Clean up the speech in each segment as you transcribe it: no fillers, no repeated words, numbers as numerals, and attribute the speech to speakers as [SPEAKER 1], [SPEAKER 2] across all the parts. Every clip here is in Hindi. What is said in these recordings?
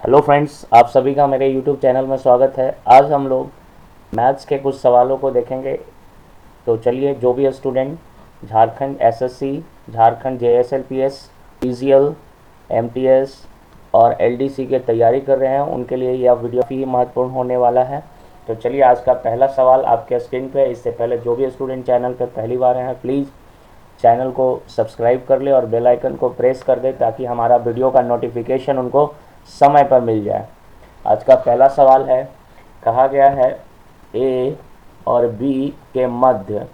[SPEAKER 1] हेलो फ्रेंड्स, आप सभी का मेरे यूट्यूब चैनल में स्वागत है। आज हम लोग मैथ्स के कुछ सवालों को देखेंगे। तो चलिए, जो भी student Jharkhand SSC, Jharkhand JSLPS, PGL, MTS और एलडीसी की तैयारी कर रहे हैं, उनके लिए यह वीडियो भी महत्वपूर्ण होने वाला है। तो चलिए, आज का पहला सवाल आपके स्क्रीन पे। इससे पहले जो भी स्टूडेंट चैनल पर पहली बार हैं, प्लीज़ चैनल को सब्सक्राइब कर ले और बेल आइकन को प्रेस कर दे, ताकि हमारा वीडियो का नोटिफिकेशन उनको समय पर मिल जाए। आज का पहला सवाल है, कहा गया है ए और बी के मध्य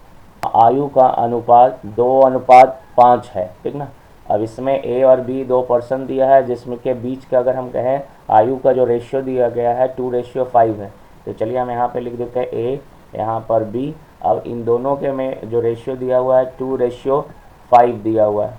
[SPEAKER 1] आयु का अनुपात 2:5 है। ठीक ना। अब इसमें ए और बी दो पर्सन दिया है, जिसमें के बीच का अगर हम कहें आयु का जो रेशियो दिया गया है 2:5 है। तो चलिए हम यहाँ पे लिख देते हैं ए, यहाँ पर बी। अब इन दोनों के में जो रेशियो दिया हुआ है 2:5 दिया हुआ है।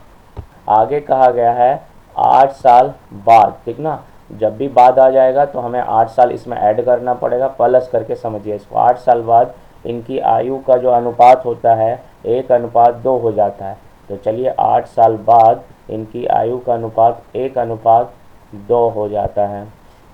[SPEAKER 1] आगे कहा गया है 8 साल बाद। ठीक ना। जब भी बाद आ जाएगा तो हमें 8 साल इसमें ऐड करना पड़ेगा, प्लस करके समझिए इसको। 8 साल बाद इनकी आयु का जो अनुपात होता है 1:2 हो जाता है। तो चलिए 8 साल बाद इनकी आयु का अनुपात 1:2 हो जाता है।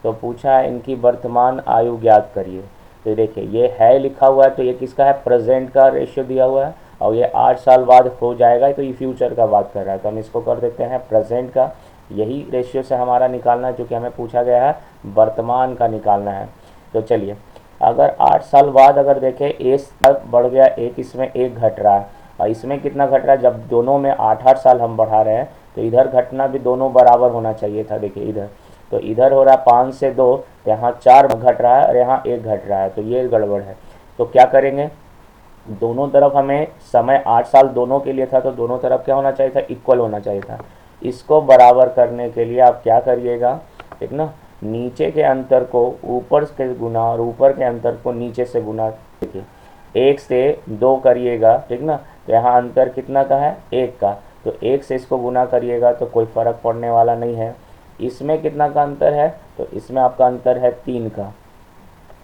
[SPEAKER 1] तो पूछा है इनकी वर्तमान आयु ज्ञात करिए। तो देखिए, ये है लिखा हुआ है, तो ये किसका है? प्रेजेंट का रेशियो दिया हुआ है, और ये 8 साल बाद हो जाएगा, तो ये फ्यूचर का बात कर रहा है। तो हम इसको कर देते हैं प्रेजेंट का। यही रेशियो से हमारा निकालना है, जो कि हमें पूछा गया है वर्तमान का निकालना है। तो चलिए, अगर 8 साल बाद अगर देखें एक बढ़ गया, एक इसमें एक घट रहा है, और इसमें कितना घट रहा है? जब दोनों में 8-8 साल हम बढ़ा रहे हैं, तो इधर घटना भी दोनों बराबर होना चाहिए था। देखिए इधर, तो इधर हो रहा है 5 से 2, तो यहाँ 4 घट रहा है और यहाँ 1 घट रहा है, तो ये गड़बड़ है। तो क्या करेंगे, दोनों तरफ हमें समय 8 साल दोनों के लिए था, तो दोनों तरफ क्या होना चाहिए था? इक्वल होना चाहिए था। इसको बराबर करने के लिए आप क्या करिएगा, ठीक ना, नीचे के अंतर को ऊपर से गुना और ऊपर के अंतर को नीचे से गुना। देखिए 1 से 2 करिएगा, ठीक ना, तो यहाँ अंतर कितना का है? 1 का। तो 1 से इसको गुना करिएगा तो कोई फ़र्क पड़ने वाला नहीं है। इसमें कितना का अंतर है? तो इसमें आपका अंतर है 3 का।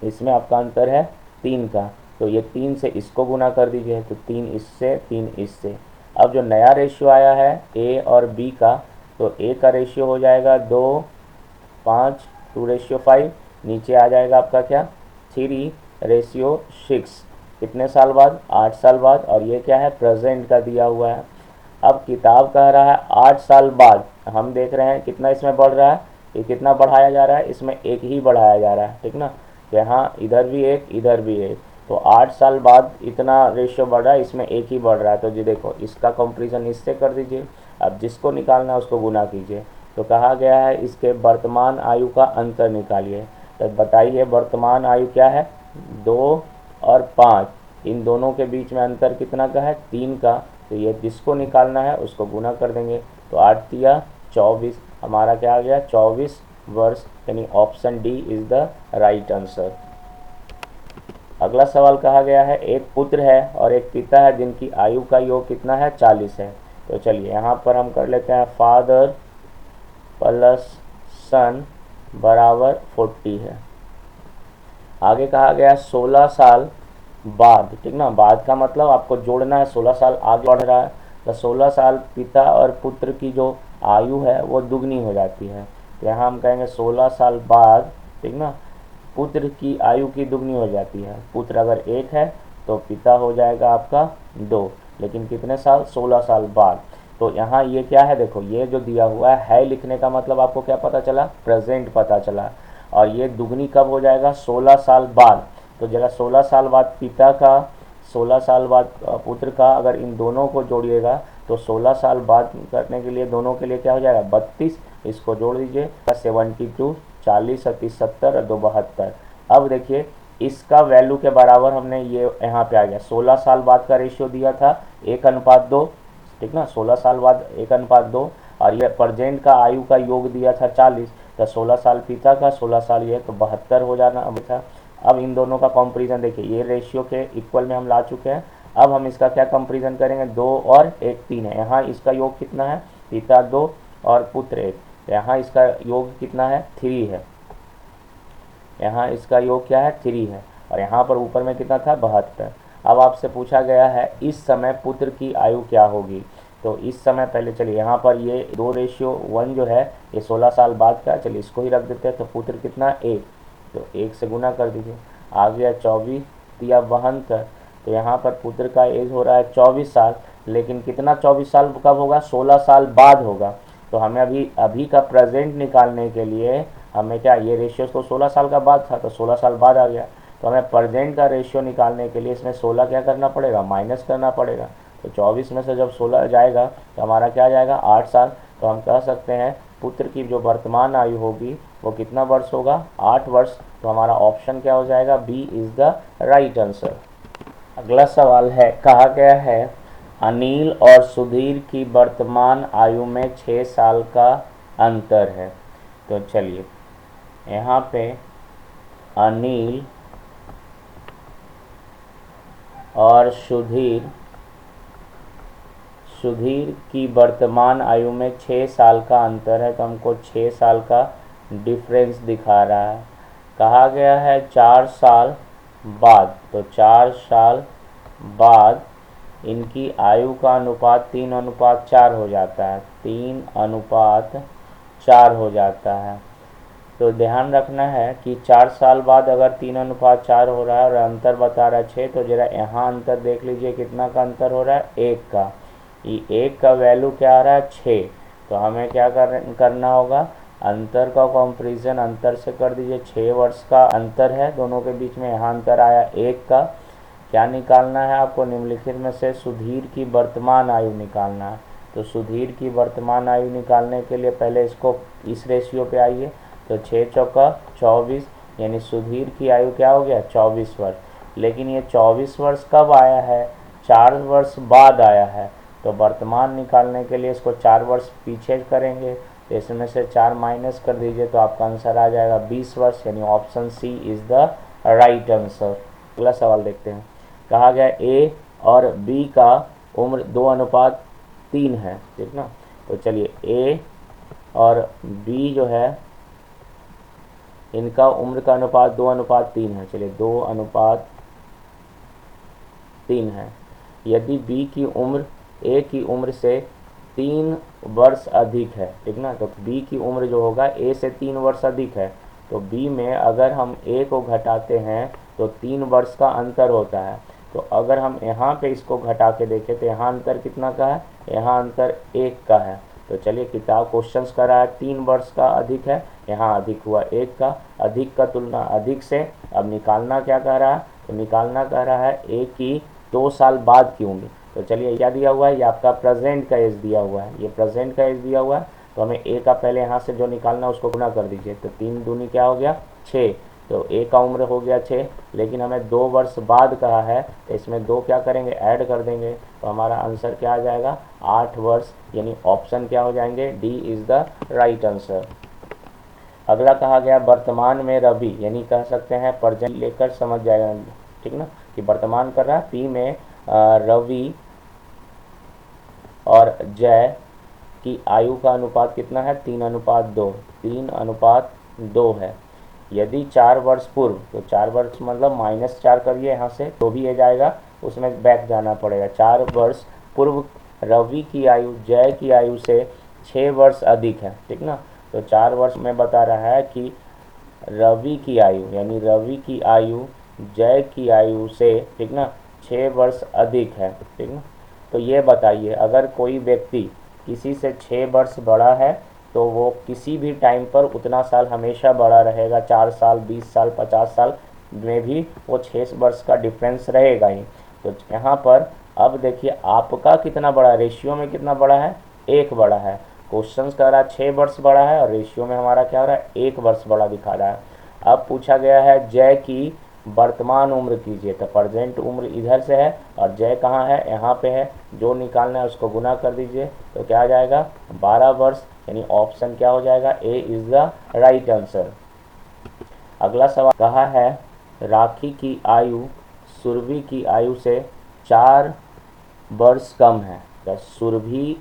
[SPEAKER 1] इसमें आपका अंतर है 3 का। तो ये 3 से इसको गुना कर दीजिए, तो 3 इससे 3 इससे। अब जो नया रेशियो आया है ए और बी का, तो ए का रेशियो हो जाएगा 2:5, 2:5। नीचे आ जाएगा आपका क्या? 3:6। कितने साल बाद? 8 साल बाद। और ये क्या है? प्रेजेंट का दिया हुआ है। अब किताब कह रहा है 8 साल बाद। हम देख रहे हैं कितना इसमें बढ़ रहा है, ये कितना बढ़ाया जा रहा है? इसमें एक ही बढ़ाया जा रहा है, ठीक ना। तो यहाँ इधर भी एक, इधर भी एक, तो 8 साल बाद इतना रेशियो बढ़ रहा है, इसमें एक ही बढ़ रहा है। तो जी देखो, इसका कंपेरिजन इससे कर दीजिए। अब जिसको निकालना है उसको गुना कीजिए। तो कहा गया है इसके वर्तमान आयु का अंतर निकालिए। तो बताइए वर्तमान आयु क्या है? 2 और 5, इन दोनों के बीच में अंतर कितना का है? 3 का। तो ये जिसको निकालना है उसको गुना कर देंगे। तो 8 तिया 24, हमारा क्या आ गया? 24 वर्ष, यानी option D is the right answer. अगला सवाल कहा गया है एक पुत्र है और एक पिता है, जिनकी आयु का योग कितना है? 40 है। तो चलिए यहाँ पर हम कर लेते हैं फादर प्लस सन बराबर 40 है। आगे कहा गया 16 साल बाद। ठीक ना, बाद का मतलब आपको जोड़ना है, 16 साल आगे बढ़ रहा है, तो 16 साल पिता और पुत्र की जो आयु है वो दुगनी हो जाती है। तो यहाँ हम कहेंगे 16 साल बाद, ठीक ना, पुत्र की आयु की दुगनी हो जाती है। पुत्र अगर 1 है तो पिता हो जाएगा आपका 2, लेकिन कितने साल? 16 साल बाद। तो यहाँ ये क्या है? देखो, ये जो दिया हुआ है लिखने का मतलब आपको क्या पता चला? प्रेजेंट पता चला। और ये दुगनी कब हो जाएगा? 16 साल बाद। तो जरा 16 साल बाद पिता का, 16 साल बाद पुत्र का, अगर इन दोनों को जोड़िएगा तो 16 साल बाद करने के लिए दोनों के लिए क्या हो जाएगा? 32। इसको जोड़ दीजिए, 72, 40 और 30, 70 और 2 72। अब देखिए इसका वैल्यू के बराबर हमने ये यहाँ पे आ गया। 16 साल बाद का रेशियो दिया था 1:2, ठीक ना, 16 साल बाद 1:2। और ये प्रेजेंट का आयु का योग दिया था 40, तो 16 साल पिता का, 16 साल ये, तो 72 हो जाना अब था। अब इन दोनों का कंपैरिजन देखिए, ये रेशियो के इक्वल में हम ला चुके हैं। अब हम इसका क्या कंपैरिजन करेंगे? 2 और 1 3 है। यहाँ इसका योग कितना है? पिता 2 और पुत्र 1। यहाँ इसका योग कितना है? 3 है। यहाँ इसका योग क्या है? 3 है। और यहाँ पर ऊपर में कितना था? 72। अब आपसे पूछा गया है इस समय पुत्र की आयु क्या होगी। तो इस समय पहले चलिए यहाँ पर ये 2:1 जो है ये 16 साल बाद का, चलिए इसको ही रख देते हैं। तो पुत्र कितना 1, तो 1 से गुना कर दीजिए। आ गया 24 दिया 72, तो यहाँ पर पुत्र का एज हो रहा है 24 साल, लेकिन कितना 24 साल कब होगा, 16 साल बाद होगा। तो हमें अभी का प्रेजेंट निकालने के लिए हमें क्या, ये रेशियो तो 16 साल का बाद था, तो 16 साल बाद आ गया। तो हमें प्रेजेंट का रेशियो निकालने के लिए इसमें 16 क्या करना पड़ेगा, माइनस करना पड़ेगा। तो 24 में से जब 16 जाएगा तो हमारा क्या आ जाएगा, 8 साल। तो हम कह सकते हैं पुत्र की जो वर्तमान आयु होगी वो कितना वर्ष होगा, 8 वर्ष। तो हमारा ऑप्शन क्या हो जाएगा, B is the right answer. अगला सवाल है, कहा गया है अनिल और सुधीर की वर्तमान आयु में 6 साल का अंतर है। तो चलिए यहाँ पे अनिल और सुधीर की वर्तमान आयु में 6 साल का अंतर है, तो हमको 6 साल का डिफरेंस दिखा रहा है। कहा गया है 4 साल बाद, तो 4 साल बाद इनकी आयु का अनुपात 3:4 हो जाता है, 3:4 हो जाता है। तो ध्यान रखना है कि 4 साल बाद अगर 3:4 हो रहा है और अंतर बता रहा है 6, तो जरा यहाँ अंतर देख लीजिए कितना का अंतर हो रहा है, 1 का। ये 1 का वैल्यू क्या आ रहा है, 6। तो हमें क्या करना होगा, अंतर का कंपैरिजन अंतर से कर दीजिए। 6 वर्ष का अंतर है दोनों के बीच में, यहाँ अंतर आया 1 का। क्या निकालना है आपको, निम्नलिखित में से सुधीर की वर्तमान आयु निकालना है। तो सुधीर की वर्तमान आयु निकालने के लिए पहले इसको इस रेशियो पे आइए। तो 6 चौका 24, यानी सुधीर की आयु क्या हो गया, 24 वर्ष। लेकिन ये 24 वर्ष कब आया है, 4 वर्ष बाद आया है। तो वर्तमान निकालने के लिए इसको 4 वर्ष पीछे करेंगे, तो इसमें से 4 माइनस कर दीजिए, तो आपका आंसर आ जाएगा 20 वर्ष, यानी option C is the right answer. अगला सवाल देखते हैं। कहा गया ए और बी का उम्र 2:3 है, ठीक ना। तो चलिए ए और बी जो है इनका उम्र का अनुपात 2:3 है। चलिए 2:3 है। यदि बी की उम्र ए की उम्र से 3 वर्ष अधिक है, ठीक ना, तो बी की उम्र जो होगा ए से 3 वर्ष अधिक है। तो बी में अगर हम ए को घटाते हैं तो 3 वर्ष का अंतर होता है। तो अगर हम यहाँ पे इसको घटा के देखें तो यहाँ अंतर कितना का है, यहाँ अंतर 1 का है। तो चलिए किताब क्वेश्चंस कर रहा है 3 वर्ष का अधिक है, यहाँ अधिक हुआ 1 का। अधिक का तुलना अधिक से, अब निकालना क्या कह रहा है, तो निकालना कह रहा है ए की 2 साल बाद की उम्र। तो चलिए क्या दिया हुआ है, ये आपका प्रेजेंट का एज दिया हुआ है, ये प्रेजेंट का एज दिया हुआ है। तो हमें ए का पहले यहाँ से जो निकालना है उसको गुना कर दीजिए। तो 3 दूनी क्या हो गया 6, तो ए का उम्र हो गया 6, लेकिन हमें 2 वर्ष बाद कहा है, तो इसमें 2 क्या करेंगे, ऐड कर देंगे। तो हमारा आंसर क्या आ जाएगा, 8 वर्ष, यानी ऑप्शन क्या हो जाएंगे, D is the right answer. अगला कहा गया वर्तमान में रवि, यानी कह सकते हैं प्रेजेंट लेकर समझ जाएगा, ठीक ना, कि वर्तमान कर रहा है। पी में रवि और जय की आयु का अनुपात कितना है, 3:2, 3:2 है। यदि 4 वर्ष पूर्व, तो 4 वर्ष मतलब -4 करिए यहाँ से, तो भी ये जाएगा, उसमें बैक जाना पड़ेगा। 4 वर्ष पूर्व रवि की आयु जय की आयु से 6 वर्ष अधिक है, ठीक ना। तो 4 वर्ष में बता रहा है कि रवि की आयु, यानी रवि की आयु जय की आयु से, ठीक ना, 6 वर्ष अधिक है, ठीक ना। तो ये बताइए, अगर कोई व्यक्ति किसी से 6 वर्ष बड़ा है तो वो किसी भी टाइम पर उतना साल हमेशा बड़ा रहेगा, 4 साल 20 साल 50 साल में भी वो 6 वर्ष का डिफरेंस रहेगा ही। तो यहाँ पर अब देखिए आपका कितना बड़ा, रेशियो में कितना बड़ा है, 1 बड़ा है। क्वेश्चन कह रहा है 6 वर्ष बड़ा है और रेशियो में हमारा क्या हो रहा है, 1 वर्ष बड़ा दिखा रहा है। अब पूछा गया है जय की वर्तमान उम्र कीजिए, तो प्रेजेंट उम्र इधर से है और जय कहाँ है, यहाँ पे है। जो निकालना है उसको गुना कर दीजिए, तो क्या आ जाएगा 12 वर्ष, यानी ऑप्शन क्या हो जाएगा, A is the right answer. अगला सवाल कहा है राखी की आयु सुरभि की आयु से 4 वर्ष कम है। तो सुरभि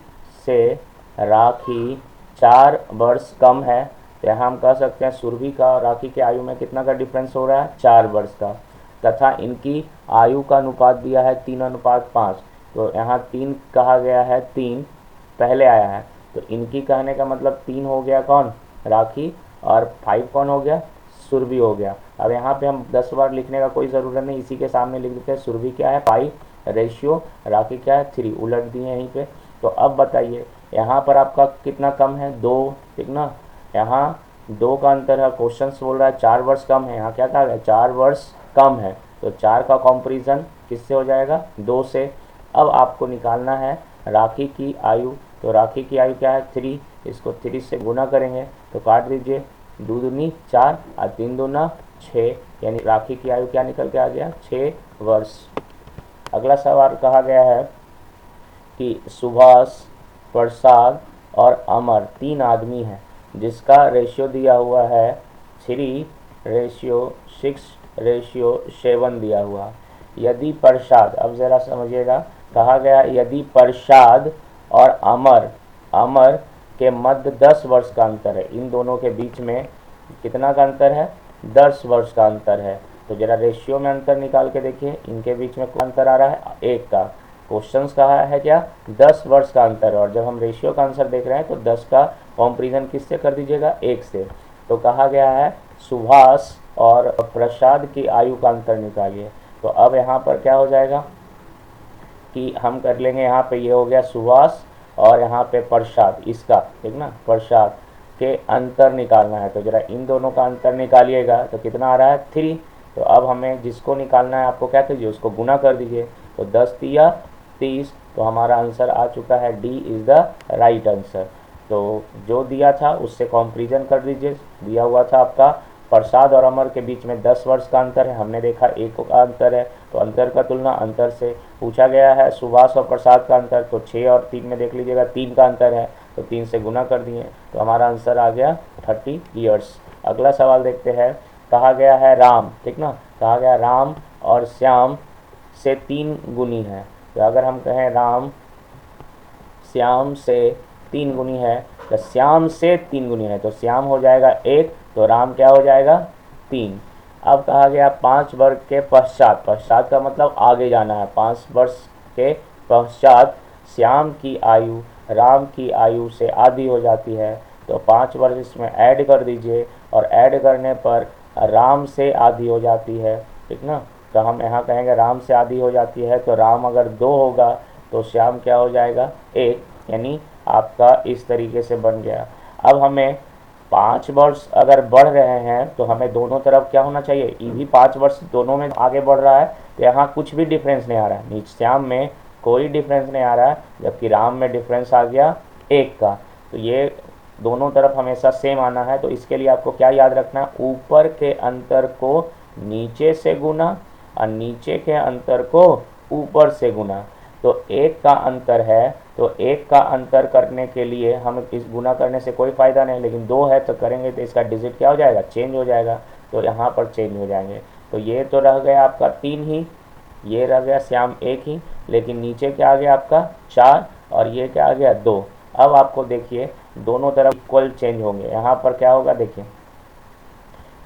[SPEAKER 1] से राखी 4 वर्ष कम है, तो यहाँ हम कह सकते हैं सुरभि का और राखी की आयु में कितना का डिफरेंस हो रहा है, 4 वर्ष का। तथा इनकी आयु का अनुपात दिया है 3:5, तो यहाँ 3 कहा गया है, 3 पहले आया है, तो इनकी कहने का मतलब 3 हो गया कौन, राखी, और 5 कौन हो गया, सुरभि हो गया। अब यहाँ पे हम 10 बार लिखने का कोई ज़रूरत नहीं, इसी के सामने लिख देते हैं। सुरभि क्या है 5, रेशियो राखी क्या है 3, उलट दिए यहीं पे। तो अब बताइए यहाँ पर आपका कितना कम है, 2, ठीक ना, यहाँ 2 का अंतर है। क्वेश्चन बोल रहा है 4 वर्ष कम है, यहाँ क्या कहा गया 4 वर्ष कम है, तो 4 का कंपैरिजन किससे हो जाएगा, 2 से। अब आपको निकालना है राखी की आयु, तो राखी की आयु क्या है 3, इसको 3 से गुना करेंगे तो काट दीजिए, 2 दूनी 4 और 3 दूना 6, यानी राखी की आयु क्या निकल के आ गया 6 वर्ष। अगला सवाल कहा गया है कि सुभाष, प्रसाद और अमर 3 आदमी हैं जिसका रेशियो दिया हुआ है 3:6:7 दिया हुआ। यदि प्रसाद, अब ज़रा समझिएगा, कहा गया यदि प्रसाद और अमर अमर के मध्य 10 वर्ष का अंतर है, इन दोनों के बीच में कितना का अंतर है, 10 वर्ष का अंतर है, तो जरा रेशियो में अंतर निकाल के देखिए, इनके बीच में कौन अंतर आ रहा है, 1 का। क्वेश्चन कहा है क्या 10 वर्ष का अंतर, और जब हम रेशियो का आंसर देख रहे हैं तो 10 का कंपैरिजन किससे कर दीजिएगा, 1 से। तो कहा गया है सुभाष और प्रसाद की आयु का अंतर निकालिए। तो अब यहाँ पर क्या हो जाएगा कि हम कर लेंगे, यहाँ पे ये हो गया सुभाष और यहाँ पे प्रसाद, इसका ठीक ना, प्रसाद के अंतर निकालना है, तो जरा इन दोनों का अंतर निकालिएगा तो कितना आ रहा है 3। तो अब हमें जिसको निकालना है आपको क्या कीजिए, उसको गुना कर दीजिए, तो 10 तिया 30, तो हमारा आंसर आ चुका है D is the right answer. तो जो दिया था उससे कंपैरिजन कर दीजिए, दिया हुआ था आपका प्रसाद और अमर के बीच में 10 वर्ष का अंतर है, हमने देखा 1 का अंतर है, तो अंतर का तुलना अंतर से। पूछा गया है सुभाष और प्रसाद का अंतर, तो 6 और 3 में देख लीजिएगा 3 का अंतर है, तो 3 से गुना कर दिए, तो हमारा आंसर आ गया 30 ईयर्स। अगला सवाल देखते हैं, कहा गया है राम, ठीक ना, कहा गया राम और श्याम से 3 गुनी है। तो अगर हम कहें राम श्याम से 3 गुनी है, तो श्याम से 3 गुनी है, तो श्याम हो जाएगा 1, तो राम क्या हो जाएगा 3। अब कहा गया 5 वर्ष के पश्चात, पश्चात का मतलब आगे जाना है, 5 वर्ष के पश्चात श्याम की आयु राम की आयु से आधी हो जाती है, तो 5 वर्ष इसमें ऐड कर दीजिए, और ऐड करने पर राम से आधी हो जाती है, ठीक ना। तो हम यहाँ कहेंगे राम से आधी हो जाती है, तो राम अगर 2 होगा तो श्याम क्या हो जाएगा 1, यानी आपका इस तरीके से बन गया। अब हमें 5 वर्ष अगर बढ़ रहे हैं तो हमें दोनों तरफ क्या होना चाहिए, ये भी 5 वर्ष दोनों में आगे बढ़ रहा है, तो यहाँ कुछ भी डिफरेंस नहीं आ रहा है, नीचे श्याम में कोई डिफरेंस नहीं आ रहा है, जबकि राम में डिफरेंस आ गया 1 का। तो ये दोनों तरफ हमेशा सेम आना है, तो इसके लिए आपको क्या याद रखना है, ऊपर के अंतर को नीचे से गुना और नीचे के अंतर को ऊपर से गुना। तो 1 का अंतर है, तो 1 का अंतर करने के लिए हम इस गुना करने से कोई फ़ायदा नहीं, लेकिन 2 है तो करेंगे तो इसका डिजिट क्या हो जाएगा, चेंज हो जाएगा, तो यहाँ पर चेंज हो जाएंगे। तो ये तो रह गया आपका 3 ही, ये रह गया श्याम 1 ही, लेकिन नीचे क्या आ गया आपका 4 और ये क्या आ गया 2। अब आपको देखिए दोनों तरफ इक्वल चेंज होंगे, यहाँ पर क्या होगा देखिए,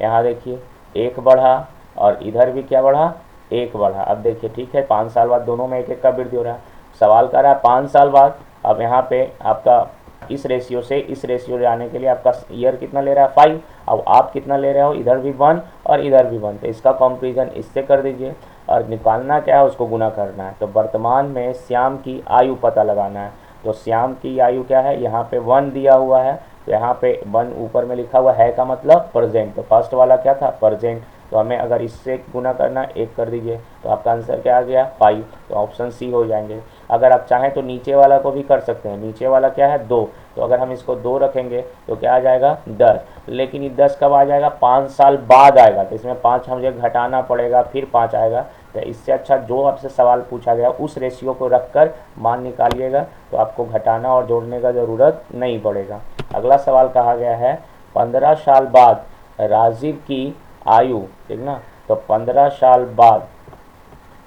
[SPEAKER 1] यहाँ देखिए 1 बढ़ा और इधर भी क्या बढ़ा 1 बढ़ा। अब देखिए ठीक है, 5 साल बाद दोनों में 1-1 का वृद्धि हो रहा है, सवाल कर रहा है 5 साल बाद। अब यहाँ पे आपका इस रेशियो से इस रेशियो जाने के लिए आपका ईयर कितना ले रहा है 5, अब आप कितना ले रहे हो, इधर भी 1 और इधर भी 1, तो इसका कंपैरिजन इससे कर दीजिए, और निकालना क्या है उसको गुना करना है। तो वर्तमान में श्याम की आयु पता लगाना है, तो श्याम की आयु क्या है, यहाँ पे 1 दिया हुआ है, तो यहाँ पे 1 ऊपर में लिखा हुआ है का मतलब प्रेजेंट, तो फर्स्ट वाला क्या था प्रेजेंट, तो हमें अगर इससे गुना करना 1 कर दीजिए, तो आपका आंसर क्या आ गया 5, तो ऑप्शन सी हो जाएंगे। अगर आप चाहें तो नीचे वाला को भी कर सकते हैं, नीचे वाला क्या है 2, तो अगर हम इसको 2 रखेंगे तो क्या आ जाएगा 10, लेकिन ये 10 कब आ जाएगा 5 साल बाद आएगा, तो इसमें 5 मुझे घटाना पड़ेगा फिर 5 आएगा। तो इससे अच्छा जो आपसे सवाल पूछा गया उस रेशियो को रखकर मान निकालिएगा, तो आपको घटाना और जोड़ने का ज़रूरत नहीं पड़ेगा। अगला सवाल कहा गया है 15 साल बाद राजीव की आयु, ठीक ना, तो 15 साल बाद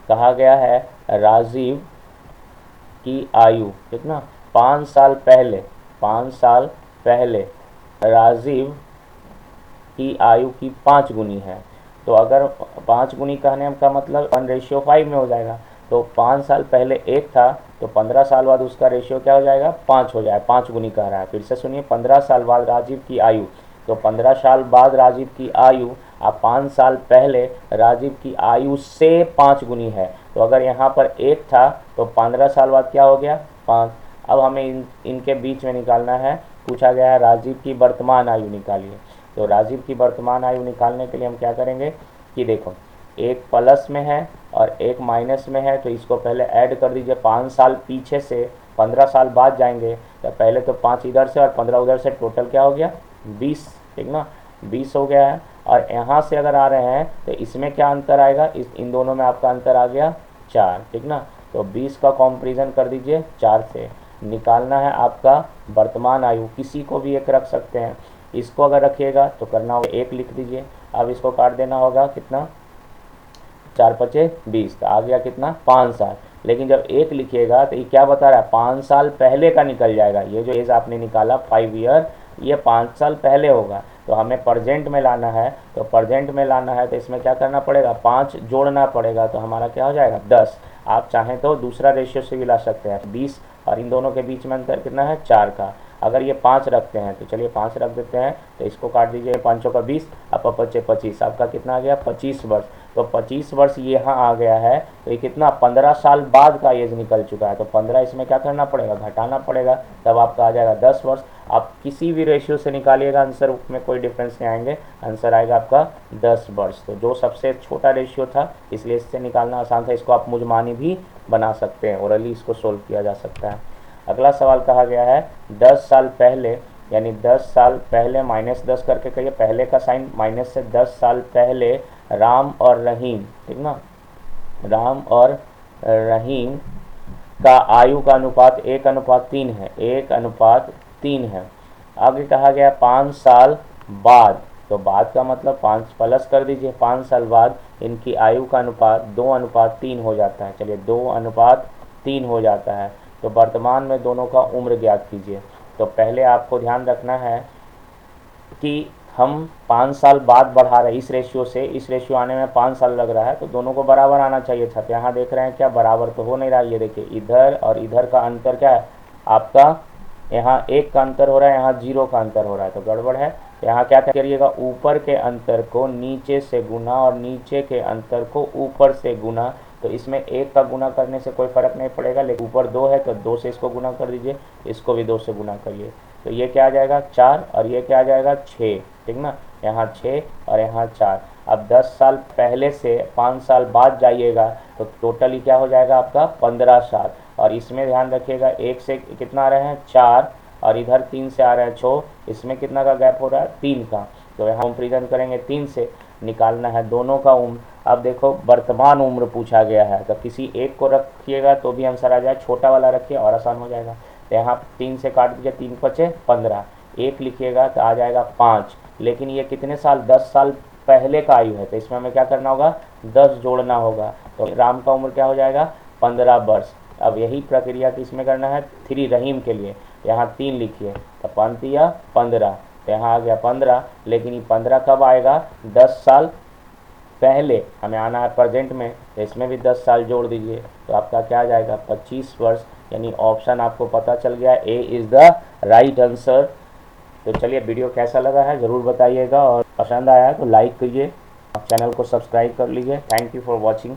[SPEAKER 1] कहा गया है राजीव की आयु, ठीक ना, 5 साल पहले, 5 साल पहले राजीव की आयु की 5 गुनी है, तो अगर 5 गुनी कहने का मतलब 1:5 में हो जाएगा, तो 5 साल पहले 1 था, तो 15 साल बाद उसका रेशियो क्या हो जाएगा, 5 हो जाए, 5 गुनी कह रहा है। फिर से सुनिए, 15 साल बाद राजीव की आयु, तो 15 साल बाद राजीव की आयु, अब 5 साल पहले राजीव की आयु से 5 गुनी है। तो अगर यहाँ पर 1 था तो 15 साल बाद क्या हो गया, 5। अब हमें इनके बीच में निकालना है, पूछा गया है राजीव की वर्तमान आयु निकालिए। तो राजीव की वर्तमान आयु निकालने के लिए हम क्या करेंगे कि देखो, एक प्लस में है और एक माइनस में है, तो इसको पहले ऐड कर दीजिए। 5 साल पीछे से 15 साल बाद जाएंगे, तो पहले तो 5 इधर से और 15 उधर से, टोटल क्या हो गया, 20, ठीक ना, 20 हो गया है। और यहाँ से अगर आ रहे हैं तो इसमें क्या अंतर आएगा, इन दोनों में आपका अंतर आ गया 4, ठीक ना। तो 20 का कंपैरिजन कर दीजिए 4 से, निकालना है आपका वर्तमान आयु। किसी को भी एक रख सकते हैं, इसको अगर रखिएगा तो करना होगा 1 लिख दीजिए। अब इसको काट देना होगा, कितना, 4 पचे 20, तो आ गया कितना, 5 साल। लेकिन जब 1 लिखिएगा तो ये क्या बता रहा है, 5 साल पहले का निकल जाएगा। ये जो एज आपने निकाला 5 ईयर, ये 5 साल पहले होगा। तो हमें प्रेजेंट में लाना है, तो प्रेजेंट में लाना है तो इसमें क्या करना पड़ेगा, 5 जोड़ना पड़ेगा, तो हमारा क्या हो जाएगा, 10। आप चाहें तो दूसरा रेशियो से भी ला सकते हैं, 20 और इन दोनों के बीच में अंतर कितना है, 4 का। अगर ये 5 रखते हैं तो चलिए 5 रख देते हैं, तो इसको काट दीजिए, 5 का 20, अब 5 25, आपका कितना आ गया, 25 वर्ष। तो 25 वर्ष यहाँ आ गया है, तो ये कितना, 15 साल बाद का एज निकल चुका है। तो 15 इसमें क्या करना पड़ेगा, घटाना पड़ेगा, तब आपका आ जाएगा 10 वर्ष। आप किसी भी रेशियो से निकालिएगा आंसर, में कोई डिफरेंस नहीं आएंगे, आंसर आएगा आपका 10 वर्ष। तो जो सबसे छोटा रेशियो था, इसलिए इससे निकालना आसान था। इसको आप मुजमानी भी बना सकते हैं, ओरली इसको सोल्व किया जा सकता है। अगला सवाल कहा गया है, 10 साल पहले, यानी 10 साल पहले -10 करके कहिए, पहले का साइन माइनस से, 10 साल पहले राम और रहीम, ठीक ना, राम और रहीम का आयु का अनुपात 1:3 है, 1:3 है। आगे कहा गया 5 साल बाद, तो बाद का मतलब 5 प्लस कर दीजिए, 5 साल बाद इनकी आयु का अनुपात 2:3 हो जाता है। चलिए 2:3 हो जाता है। तो वर्तमान में दोनों का उम्र ज्ञात कीजिए। तो पहले आपको ध्यान रखना है कि हम 5 साल बाद बढ़ा रहे हैं इस रेशियो से, इस रेशियो आने में 5 साल लग रहा है, तो दोनों को बराबर आना चाहिए था। तो यहाँ देख रहे हैं क्या, बराबर तो हो नहीं रहा। ये देखिए, इधर और इधर का अंतर क्या है आपका, यहाँ 1 का अंतर हो रहा है, यहाँ 0 का अंतर हो रहा है, तो गड़बड़ है। तो यहाँ क्या करिएगा, ऊपर के अंतर को नीचे से गुना और नीचे के अंतर को ऊपर से गुना। तो इसमें 1 का गुना करने से कोई फ़र्क नहीं पड़ेगा, लेकिन ऊपर 2 है तो 2 से इसको गुना कर दीजिए, इसको भी 2 से गुना करिए। तो ये क्या आ जाएगा, 4, और ये क्या आ जाएगा, 6, ठीक ना, यहाँ 6 और यहाँ 4। अब 10 साल पहले से 5 साल बाद जाइएगा तो टोटली क्या हो जाएगा आपका, 15 साल। और इसमें ध्यान रखिएगा, 1 से कितना आ रहे हैं, 4, और इधर 3 से आ रहे हैं 6, इसमें कितना का गैप हो रहा है, 3 का। तो यहाँ कंपेरिजन करेंगे 3 से, निकालना है दोनों का उम्र। अब देखो, वर्तमान उम्र पूछा गया है, तो किसी एक को रखिएगा तो भी आंसर आ जाए, छोटा वाला रखिए और आसान हो जाएगा। तो यहाँ 3 से काट दीजिए, 3 पचे 15, 1 लिखिएगा तो आ जाएगा 5। लेकिन ये कितने साल, 10 साल पहले का आयु है, तो इसमें हमें क्या करना होगा, 10 जोड़ना होगा। तो राम का उम्र क्या हो जाएगा, 15 वर्ष। अब यही प्रक्रिया किसमें करना है, 3 रहीम के लिए। यहाँ 3 लिखिए, तो 5 या 15, तो यहाँ आ गया 15। लेकिन ये 15 कब आएगा, 10 साल पहले हमें आना है प्रेजेंट में, तो इसमें भी 10 साल जोड़ दीजिए, तो आपका क्या आ जाएगा, 25 वर्ष। यानी ऑप्शन आपको पता चल गया, A is the right answer. तो चलिए, वीडियो कैसा लगा है ज़रूर बताइएगा, और पसंद आया तो लाइक कीजिए, चैनल को सब्सक्राइब कर लीजिए। Thank you for watching.